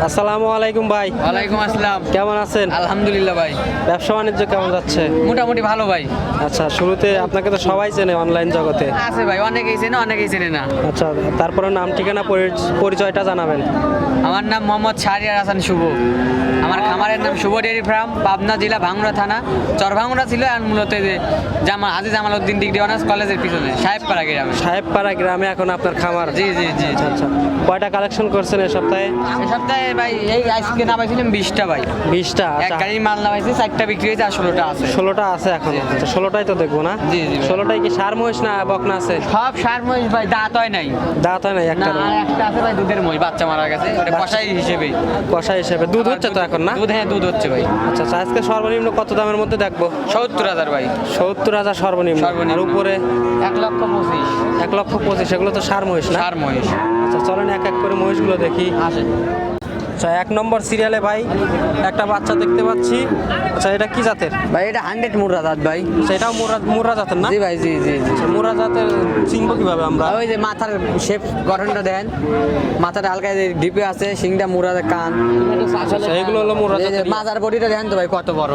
আসসালামু আলাইকুম ভাই। ওয়ালাইকুম আসসালাম। কেমন আছেন? আলহামদুলিল্লাহ ভাই, ব্যবসা বাণিজ্য কেমন যাচ্ছে? মোটামুটি ভালো ভাই। আচ্ছা, শুরুতে আপনাকে তো সবাই চেনে অনলাইন জগতে। আছে ভাই, অনেকেই চেনে অনেকেই চেনে না। আচ্ছা, তারপরে নাম ঠিকানা পরিচয়টা জানাবেন। আমার নাম মোহাম্মদ শাহরিয়ার হাসান শুভ। আমার খামারের নাম শুভ ডেয়ারি ফার্ম, পাবনা জেলা ভাঙ্গুড়া থানা। চরভাঙ্গুড়া ছিল আর মূলত এই যে হাজী জামালউদ্দিন ডিগ্রি অনার্স কলেজের পিছনে সাহেবপাড়া গ্রামে। সাহেবপাড়া গ্রামে এখন আপনার খামার? জি জি জি। আচ্ছা, কয়টা কালেকশন করছেন এই সপ্তাহে? এই সপ্তাহে ভাই এই আজকে নামাইছিলাম 20টা ভাই। 20টা? এক আচ্ছা, গাড়ির মাল নামাইছি, 4টা বিক্রি হয়েছে আর 16টা আছে। 16টা আছে এখন? আচ্ছা, 16টাই তো দেখবো না? জি জি। 16টাই কি সার মহিষ না বকনা আছে? সব সার মহিষ ভাই, দাঁত হয় নাই। দাঁত হয় না না, একটা? আর একটা আছে ভাই দুধের মহিষ, বাচ্চা মারা গেছে, ওটা কষাই হিসেবেই। কষা হিসেবে দুধ হচ্ছে তো এখন না? দুধ, হ্যাঁ দুধ হচ্ছে ভাই। আচ্ছা, আজকে সর্বনিম্ন কত দামের মধ্যে দেখবো? 70,000 ভাই। 70,000 সর্বনিম্ন। সর্বনিম্ন। আর উপরে 1,25,000 1,25,000, এগুলো তো সার মহিষ না? সার মহিষ। আচ্ছা, চলেন এক এক করে মহিষগুলো দেখি। আসে আচ্ছা, 1 নম্বর সিরিয়ালে ভাই একটা বাচ্চা দেখতে পাচ্ছি। আচ্ছা, এটা কি জাতের? ভাই, এটা 100 মুর্রা দাঁত ভাই। আচ্ছা, এটাও মুর্রা জাতের না? জি ভাই, জি জি জি। আচ্ছা, মুর্রা জাতের চিনবো কিভাবে আমরা? ওই যে মাথার শেপ গঠনটা দেন, মাথাটা হালকা ডিপে আছে, শিংটা মুড়া, কান। আচ্ছা, এগুলো হলো মুর্রা এই যে জাতের। মাজার বডিটা দেন তো ভাই কত বড়।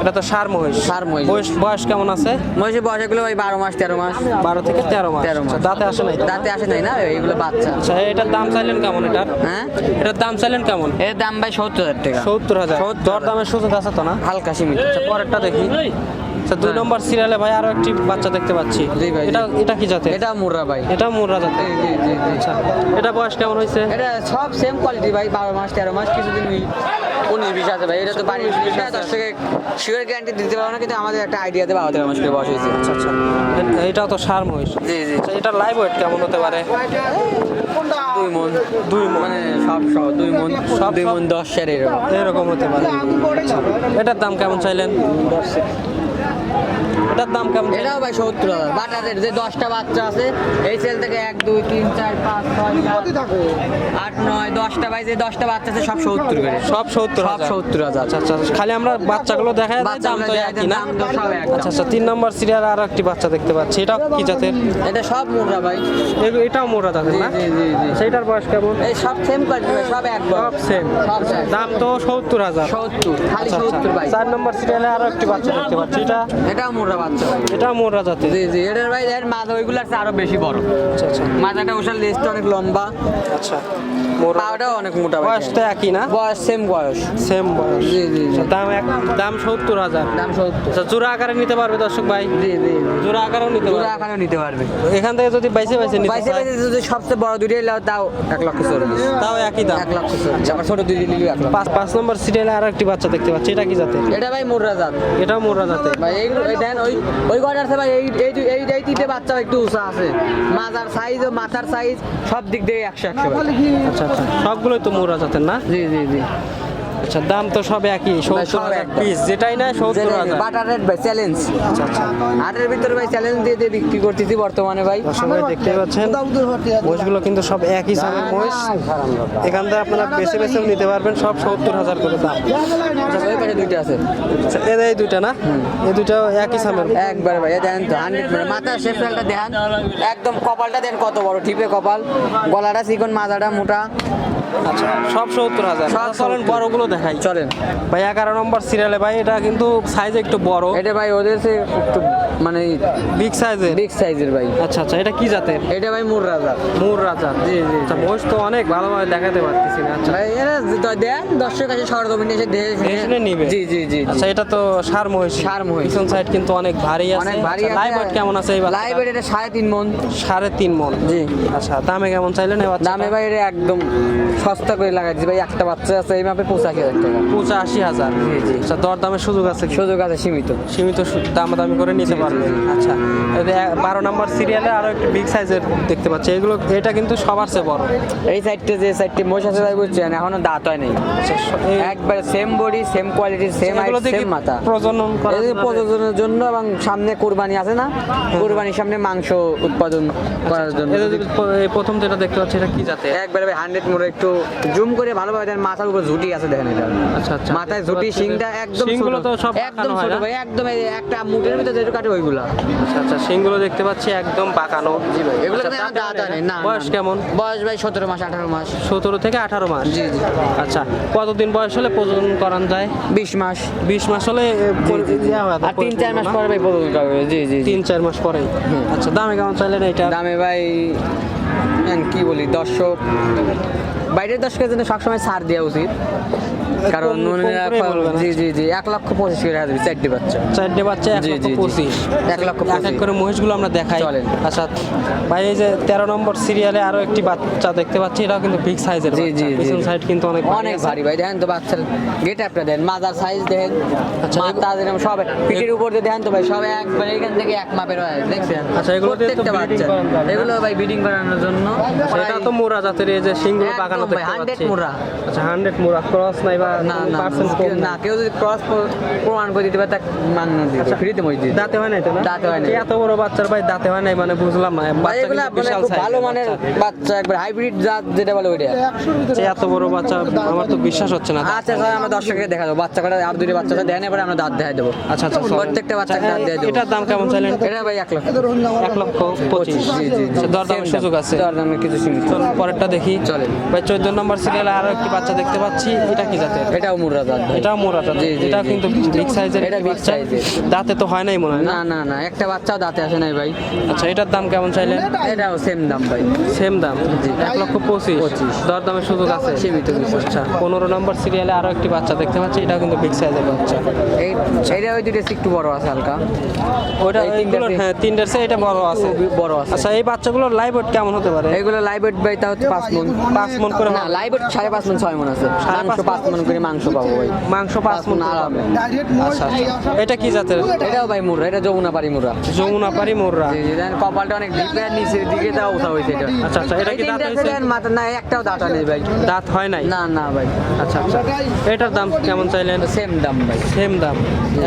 এটা তো সার মহিষ। সার মহিষ। বয়স কেমন আছে? মহিষের বয়স এগুলো ভাই 12 মাস 13 মাস। 12 থেকে 13 মাস। 13 মাস। আচ্ছা, দাঁতে আসে নাই তো? দাঁতে আসে নাই না, এইগুলো বাচ্চা। আচ্ছা, এটার দাম চাইলেন কেমন এটার? হ্যাঁ, এটার দাম চাইলেন কেমন? এর দাম ভাই 70,000 টাকা। 70,000। দর দামের সুযোগ আছে তো না? হালকা সীমিত। আচ্ছা, পরেরটা দেখি। আচ্ছা, 2 নম্বর সিরিয়ালে ভাই আরো একটি বাচ্চা দেখতে পাচ্ছি। জি ভাই, জি। এটা কি জাতের? এটা মুর্রা ভাই। এটা মুর্রা জাতের। জি জি জি জি। আচ্ছা, এটা বয়স কেমন হয়েছে? এটা সব সেম কোয়ালিটি ভাই, 12 মাস 13 মাস, কিছুদিন 19-20 আছে ভাই। এটা তো বাড়ির জিনিস না, দর্শকে শিওর গ্যারান্টি দিতে পারবো না, কিন্তু আমাদের একটা আইডিয়াতে 12-13 মাস করে বয়স হয়েছে। আচ্ছা আচ্ছা, এটাও তো সার মহিষ। জি জি। আচ্ছা, এটার লাইভ ওয়েট কেমন হতে পারে? 2 মণ। 2 মণ। মানে সব 2 মণ, সব 2 মণ 10 এর এরকম। এরকম হতে পারে। আচ্ছা, এটার দাম কেমন চাইলেন? এটার দাম কেমন? এটাও ভাই 70,000। বাটারের যে 10টা বাচ্চা আছে, এই সেল থেকে 1 2 3 4 5 6 8 9 10টা ভাই, যে 10টা বাচ্চা আছে সব 70 করে। সব 70,000? সব 70,000। আচ্ছা আচ্ছা, খালি আমরা বাচ্চাগুলো দেখা যায়, দাম তো একই না? দাম তো সব এক। আচ্ছা আচ্ছা, 3 নম্বর সিরিয়ালে আরো একটি বাচ্চা দেখতে পাচ্ছি। এটা কি জাতের? এটা সব মুর্রা ভাই। এটাও মোটা জাতের জি না? জি জি জি। সেইটার বয়স কেমন? এই সব সেম কোয়ালিটি ভাই, সব এক সব সেম। সব same। দাম তো 70,000। 70, খালি আচ্ছা, 70 ভাই। 4 নম্বর সিরিয়ালে আরো একটি বাচ্চা দেখতে পাচ্ছি। এটাও মুর্রা বাচ্চা ভাই। এটা মোটা জাতের। জি জি। এটার ভাই এর মাজা ওইগুলো আছে আরো বেশি বড়। আচ্ছা আচ্ছা মাজাটা ওষার লেজটা অনেক লম্বা, আচ্ছা, মোটা। পাওটাও অনেক মোটা ভাই। বয়স তো একই না? বয়স সেম বয়স। সেম বয়স। জি জি জি। আচ্ছা, দাম 70,000। দাম 70। আচ্ছা, জোড়া আকারে নিতে পারবে দর্শক ভাই? জি জি। জোড়া আকারেও নিতে জোড়া পারবে? আকারেও নিতে পারবে। এখান থেকে যদি বাইসে নিতে বাইসে চায়, বাইসে যদি সবচেয়ে বড় দুটোই লাও তাও 1,40,000। তাও একই দাম? 1,40,000। আবার ছোট দুটো নিলেও 1,00,000। 5 নম্বর সিরিয়ালে আরো একটি বাচ্চা দেখতে পাচ্ছি। এটা কি জাতের? এটা ভাই মুর্রা জাত এটাও মোটা জাতের। ভাই। এইগুলো এই দেন, ওই গড় আছে ভাই, এই তিনটে বাচ্চা একটু উঁচা আছে। মাজার সাইজ ও মাথার সাইজ সব দিক দিয়ে 100 ভাই। আচ্ছা আচ্ছা, সবগুলোই তো মোটা জাতের না? জি জি জি। আচ্ছা, দাম তো সব একই, 70,000 এক। পিস, যেটাই না 70,000। বাটার রেট ভাই চ্যালেঞ্জ। আচ্ছা আচ্ছা, হাটের ভিতরে ভাই চ্যালেঞ্জ দিয়ে দিয়ে বিক্রি করতেছি বর্তমানে ভাই। দর্শক ভাই দেখতে পাচ্ছেন মহিষগুলো কিন্তু সব একই সামের মহিষ। এখান থেকে আপনারা বেছে বেছেও নিতে পারবেন, সব 70,000 করে দাম। আচ্ছা, ওই পাশে দুইটা আছে। আচ্ছা, এই দুইটা না? এই দুইটাও একই সামের? একবারে ভাই দেন তো 100 মাথার শেপটা দেখেন, একদম কপালটা দেন কত বড়, ঠিপে কপাল, গলাটা চিকন, মাথাটা মোটা। আচ্ছা, সব 70,000। সব চলেন 70,000 বড়গুলো দেখাই। চলেন ভাই 11 নম্বর সিরিয়ালে ভাই এটা কিন্তু সাইজ একটু বড়, এটা ভাই ওদের সে একটু মানে বিগ সাইজের। বিগ সাইজের ভাই। আচ্ছা আচ্ছা, এটা কি জাতের? এটা ভাই মুর্রা জাত। মুর রাজা। জি জি। আচ্ছা, মহিষ তো অনেক ভালোভাবে দেখাতে পারতেছি না। আচ্ছা, ভাই এরা দেন দর্শক কাছে সরজমিনে এসে এখানে নিবে? জি জি জি। আচ্ছা, এটা তো সার মহিষ। ষাঁড় মহিষ। পিছন সাইড কিন্তু অনেক ভারী আছে। অনেক ভারী আছে। লাইভ ওয়েট কেমন আছে এই বাচ্চাটা? লাইভ ওয়েট এটা 3.5 মণ। 3.5 মণ। জি। আচ্ছা, দামে কেমন চাইলেন এই বাচ্চা? দামে ভাই এটা একদম সস্তা করে লাগাইছি ভাই। একটা বাচ্চা আছে এই মাপে 85,000 টাকা। 85,000। জি জি। আচ্ছা, দর দামের সুযোগ আছে কি? সুযোগ আছে সীমিত। সীমিত দামাদামি করে নিতে জি, পারবেন। জি, জি। আচ্ছা, 12 নম্বর সিরিয়ালে আরো একটু বিগ সাইজের দেখতে পাচ্ছি। এটা কিন্তু সবার চেয়ে বড়। এই সাইডটা যে সাইডটি মহিষ আছে ভাই বুঝছেন, এখনো দাঁত হয় নাই। আচ্ছা, একবারে same body, same quality, same height, এগুলো দেখি সেম মাথা। প্রজনন করা এই যে প্রজননের জন্য এবং সামনে কুরবানি আছে না, কুরবানির সামনে মাংস উৎপাদন করার জন্য। এই প্রথম যেটা দেখতে পাচ্ছি এটা কি জাতের? একবারে ভাই 100 মোড়। একটু জুম করে ভালোভাবে দেন, মাথার উপর ঝুটি আছে দেখেন। এটা। আচ্ছা আচ্ছা মাথায় ঝুটি শিংটা একদম শিংগুলো তো সব একদম বাঁকানো হয় ছোট না? ভাই, একদম এই একটা মুটের ভিতরে যেটা কাটে ওইগুলা। আচ্ছা আচ্ছা শিংগুলো দেখতে পাচ্ছি একদম বাঁকানো। এগুলো আচ্ছা, কিন্তু এখন দাঁত হয় না। বয়স কেমন? বয়স ভাই 17 মাস 18 মাস 17 থেকে 18 মাস। জি জি। আচ্ছা কতদিন বয়স হলে প্রজনন করান যায়? 20 মাস 20 মাস হলে ইয়া হয়, আর 3-4 মাস পরে ভাই প্রজনন করবে। জি জি জি। 3-4 মাস পরে। আচ্ছা দামে কেমন চাইলেন এটা? দামে ভাই কি বলি, দর্শক বাইরের দর্শকের জন্য সবসময় ছাড় দেওয়া উচিত, কারণ কম করেই বলবেন। জি জি জি 1,25,000 করে হাজার 4টে বাচ্চা। 4টে বাচ্চা জি, জি, জি। 1,25,000। 1,25,000 এক এক করে মহিষগুলো আমরা দেখাই। চলেন। আচ্ছা ভাই এই যে 13 নম্বর সিরিয়ালে আরো একটি বাচ্চা দেখতে পাচ্ছি, এটাও কিন্তু বিগ সাইজের জি, জি, জি। পিছন সাইড কিন্তু অনেক অনেক ভারী ভাই, দেখেন তো বাচ্চার গেট আপটা দেন, মাজার সাইজ দেখেন, আচ্ছা, মাথা যেরকম সব পিঠের উপর দিয়ে দেখেন তো ভাই, সব একবার এখান থেকে এক মাপের হয়, দেখছেন? আচ্ছা, এগুলো দিয়ে তো প্রত্যেকটা breeding বাচ্চা করানো যাবে। এগুলো ভাই ব্রিডিং করানোর জন্য সেটা তো মোরা জাতের, এই যে শিংগুলো একদম বাগানো ভাই, দেখতে 100 পাচ্ছি। মোরা। আচ্ছা 100 মোরা ক্রস নাই বা না না পার্সেন্ট কম না, কেউ যদি ক্রস প্রমাণ করে দিতে পারে তা মান্য দিবে, ফ্রিতে মই দিবে। দাঁতে হয় নাই তো না? দাঁতে হয় নাই। এত বড় বাচ্চার ভাই দাঁতে হয় নাই মানে বুঝলাম না। ভাই বাচ্চা এগুলো কিন্তু বিশাল খুব size ভালো এর মানের বাচ্চা। বাচ্চা, একবার হাইব্রিড জাত যেটা বলে ওইটা। যে এত বড় বাচ্চা আমার তো বিশ্বাস হচ্ছে না। আচ্ছা স্যার, আমরা দর্শককে দেখা দেবো বাচ্চা কটা, আর দুটো বাচ্চা দেন, এবারে আমরা দাঁত দেখাই দেবো। আচ্ছা আচ্ছা প্রত্যেকটা বাচ্চাকে দাঁত দিয়ে দেবো। এটার দাম কেমন চাইলেন? এটা ভাই 1 লাখ। 1,25,000। জি জি জি। আচ্ছা, দরদামের সুযোগ আছে। দরদামের কিছু সীমিত। চলুন পরেরটা দেখি। চলেন। ভাই 14 নম্বর সিরিয়ালে আরো একটি বাচ্চা দেখতে পাচ্ছি, এটা কি জাতের? এটাও মুর্রা দাঁত ভাই। এটাও মোরা জাতের। জি, জি, এটা জি। কিন্তু বিগ সাইজের এটা big বাচ্চা। size-এর। দাঁতে তো হয় নাই মনে হয় না? না না না, একটা বাচ্চাও দাঁতে আসে নাই ভাই। আচ্ছা এটার দাম কেমন চাইলেন? এটাও সেম দাম ভাই। সেম দাম। জি। 1,25,000। দরদামের সুযোগ আছে। সীমিত কিছু। আচ্ছা 15 নম্বর সিরিয়ালে আরো একটি বাচ্চা দেখতে পাচ্ছি, এটাও কিন্তু বিগ সাইজের বাচ্চা। এই এটা ওই দুটো একটু বড় আছে হালকা। ওইটা এই এইগুলো তিনটাতে- হ্যাঁ তিনটার চেয়ে এটা বড় আছে। বড় আছে। আচ্ছা এই বাচ্চাগুলোর লাইভ ওয়েট কেমন হতে পারে? এগুলো লাইভ ওয়েট ভাই তা হচ্ছে 5 মণ। 5 মণ করে না, লাইভ ওয়েট 5.5 মণ 6 মণ আছে। 5.5 মাংস 5 মণ করে মাংস পাবো ভাই। মাংস 5 মণ করে আরামে। আচ্ছা আচ্ছা এটা কি জাতের? এটাও ভাই মুর্রা, এটা যমুনা পারি মুর্রা। যমুনাপাড়ি মোররা। জি জি, দেন কপালটা অনেক ডিপে নিচের দিকে দাও উঠা হইছে এটা। আচ্ছা, আচ্ছা, এটা কি এই দাঁত তিনটা হয়েছে? দেন, মাথা না একটাও দাঁত নেই ভাই। দাঁত হয় নাই? না না ভাই, আচ্ছা আচ্ছা এটার দাম কেমন চাইলেন? সেম দাম ভাই। সেম দাম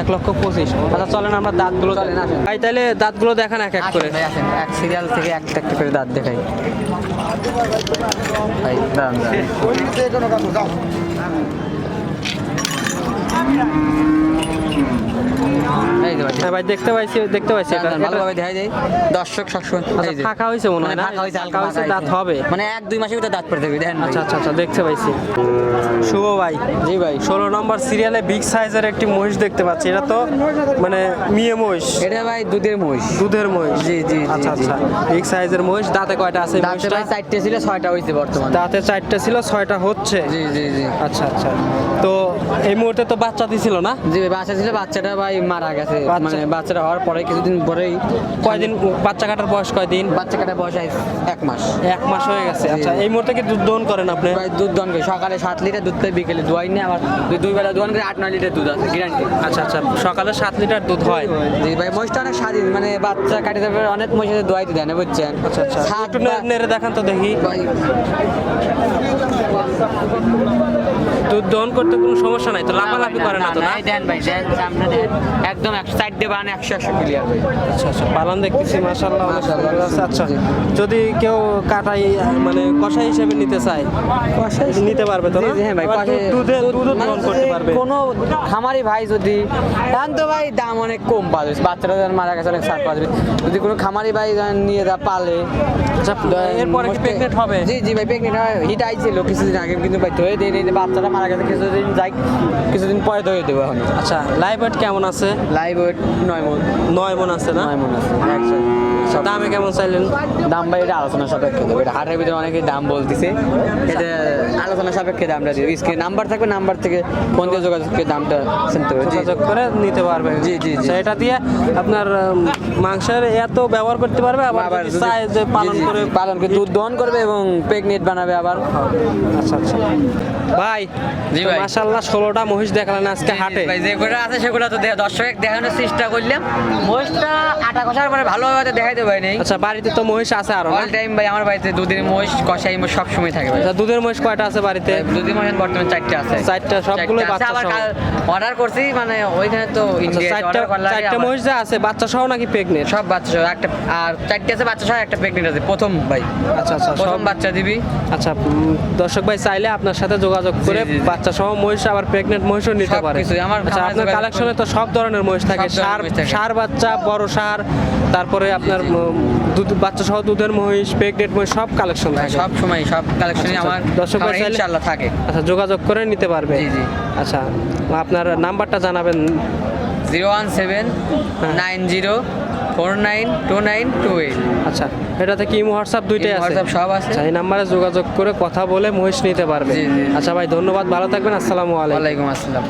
1,25,000। আচ্ছা চলেন আমরা দাঁতগুলো চলেন, আসেন। ভাই তাহলে দাঁতগুলো দেখান এক এক করে। আসেন ভাই, আসেন, এক সিরিয়াল থেকে একটা একটা করে দাঁত দেখাই ভাই। দাঁড়ান দাঁড়ান। এই যে ভাই, হ্যাঁ ভাই দেখতে পাইছি এটা। দাঁড়ান, ভালোভাবে দেখাই দেই। দর্শক সবসময় এই যে। ফাঁকা হয়েছে মনে হয় না? ফাঁকা হয়েছে, হালকা ফাঁকা হয়েছে, ফাঁকা দাঁত হয়েছে। হবে। মানে 1-2 মাসের ভিতরে দাঁত পড়ে থাকবে, দেখেন ভাই। আচ্ছা আচ্ছা আচ্ছা দেখতে পাইছি। শুভ ভাই, জি ভাই। 16 নম্বর সিরিয়ালে বিগ সাইজের একটি মহিষ দেখতে পাচ্ছি, এটা তো মানে মেয়ে মহিষ, এটা ভাই দুধের মহিষ। দুধের মহিষ। জি, জি, জি, আচ্ছা জি। আচ্ছা বিগ সাইজের মহিষ। দাঁতে কয়টা আছে এই দাঁতে মহিষটা? ভাই 4টে ছিল, 6টা হয়েছে বর্তমানে। দাঁতে 4টা ছিল, 6টা হচ্ছে। জি জি জি। আচ্ছা আচ্ছা তো এই মুহূর্তে তো বাচ্চা দিছিল না? জি ভাই, বাচ্চা ছিল, বাচ্চাটা ভাই মারা গেছে। বাচ্চা- মানে বাচ্চাটা হওয়ার পরে কিছুদিন পরেই কয়দিন বাচ্চা কাটার বয়স কয়দিন? বাচ্চা কাটা বয়স 1 মাস। 1 মাস হয়ে গেছে। আচ্ছা এই মুহূর্তে কি দুধ দহন করেন আপনি? ভাই দুধ দোয়ান করি, সকালে 7 লিটার দুধ পাই, বিকেলে দোয়াই না, আবার দুই বেলা দোয়ান করে 8-9 লিটার দুধ আছে গ্যারান্টি। আচ্ছা আচ্ছা সকালে 7 লিটার দুধ হয়। জি ভাই, মহিষটা অনেক স্বাধীন, মানে বাচ্চা কাটিয়ে দেবে, অনেক মহিষের দোয়াইতে দেয় না, বুঝছেন? আচ্ছা আচ্ছা সাত একটু বা- নেড়ে দেখান তো দেখি। ভাই দুধ দহন করতে কোনো সমস্যা নাই তো? লাফালাফি করে না তো? না এই দেন ভাই, দেন সামনে দেন, একদম 100 সাইড দিয়ে বানে 100 ক্লিয়ার ভাই। আচ্ছা আচ্ছা পালন দেখতেছি মাশাআল্লাহ অনেক মাশাআল্লাহ। সুন্দর আছে। আচ্ছা জি। যদি কেউ কাটাই মানে কষাই হিসেবে নিতে চায় নিতে পারবে তো? জি, না জি, হ্যাঁ ভাই, আবার কষাই- দুধও মানে দহন করতে যদি পারবে। কোনো খামারি ভাই যদি এখন তো ভাই দাম অনেক কম পাবে, বাচ্চারা যখন মারা গেছে অনেক ছাড় পাবে, যদি কোনো খামারি ভাই নিয়ে যা পালে। আচ্ছা এরপরে কি প্রেগনেন্ট হবে? জি জি ভাই, প্রেগনেন্ট হিট আইছিল কিছুদিন আগে, কিন্তু ভাই ধরে দেয় নেই, বাচ্চাটা মারা গেছে, কিছুদিন যাই, কিছুদিন পরে ধরে দেবো এখন। আচ্ছা লাইভ ওয়েট কেমন আছে? লাইভ ওয়েট 9 মণ। 9 মণ আছে না? 9 মণ আছে একসাথে। আচ্ছা, দামে কেমন চাইলেন? দাম ভাই এটা আলোচনা সাপেক্ষে দেবো, এটা হাটের ভিতরে অনেকে দাম বলতেছে, এটা আলোচনা সাপেক্ষে দামটা দিবে। স্ক্রিন নাম্বার থাকবে, নাম্বার থেকে ফোন দিয়ে যোগাযোগ করে দামটা শুনতে হবে। জি যোগাযোগ করে নিতে পারবে। জি, জি, জি। আচ্ছা, এটা দিয়ে আপনার মাংসের এত ব্যবহার করতে পারবে, আবার আবার যদি যদি- চায় যে পালন জি, জি, করে পালন করে দুধ দহন করবে এবং প্রেগনেন্ট বানাবে আবার। আচ্ছা আচ্ছা ভাই জি ভাই। মাশাআল্লাহ 16টা মহিষ দেখালেন আজকে হাটে। ভাই যেগুলো আছে সেগুলো তো দর্শক দেখানোর চেষ্টা করলাম। মহিষটা আটা কষার পরে ভালোভাবে দেখাই বাড়িতে ভাই নেই। আচ্ছা, বাড়িতে তো মহিষ আছে আরো না? অল টাইম ভাই আমার বাড়িতে দুধের মহিষ কষাই মহিষ সব সময় থাকে ভাই। আচ্ছা, দুধের মহিষ কয়টা আছে বাড়িতে? দুধের মহিষ বর্তমানে 4টা আছে। 4টা, সবগুলোই বাচ্চা আবার সহ? অর্ডার করছি, মানে ওইখানে তো আচ্ছা, ইন্ডিয়া অর্ডার করলে 4টা মহিষ যা আছে বাচ্চা সহ নাকি প্রেগনেন্ট? সব বাচ্চা সহ একটা, আর 4টা আছে বাচ্চা সহ, একটা প্রেগনেন্ট আছে প্রথম ভাই। আচ্ছা আচ্ছা, প্রথম সব বাচ্চা দিবি। আচ্ছা, দর্শক ভাই চাইলে আপনার সাথে যোগাযোগ করে জি, জি। বাচ্চা সহ মহিষ আবার প্রেগনেন্ট মহিষও নিতে পারে। সবকিছুই আমার আচ্ছা, খামারে আপনার যোগাযোগ কালেকশনে তো সব ধরনের মহিষ থাকে, সব ধরনের মহিষ থাকে। ষাঁড় বাচ্চা, বড় ষাঁড়, তারপরে আপনার দুধ বাচ্চা সহ দুধের মহিষ, প্রেগনেন্ট মহিষ সব কালেকশন থাকে। সব সময় সব কালেকশনই আচ্ছা, আমার দর্শক ভাই খামারে চাইলে- ইনশাআল্লাহ থাকে। আচ্ছা, যোগাযোগ করে নিতে পারবে। জি, জি। আচ্ছা, আপনার নাম্বারটা জানাবেন। 01790492928। আচ্ছা, এটাতে কি হোয়াটসঅ্যাপ দুইটাই আছে? হোয়াটসঅ্যাপ সব আছে। আচ্ছা, এই নাম্বারে যোগাযোগ করে কথা বলে মহিষ নিতে পারবে। জি, জি। আচ্ছা ভাই, ধন্যবাদ, ভালো থাকবেন, আসসালামু আলাইকুম। ওয়ালাইকুম আসসালাম।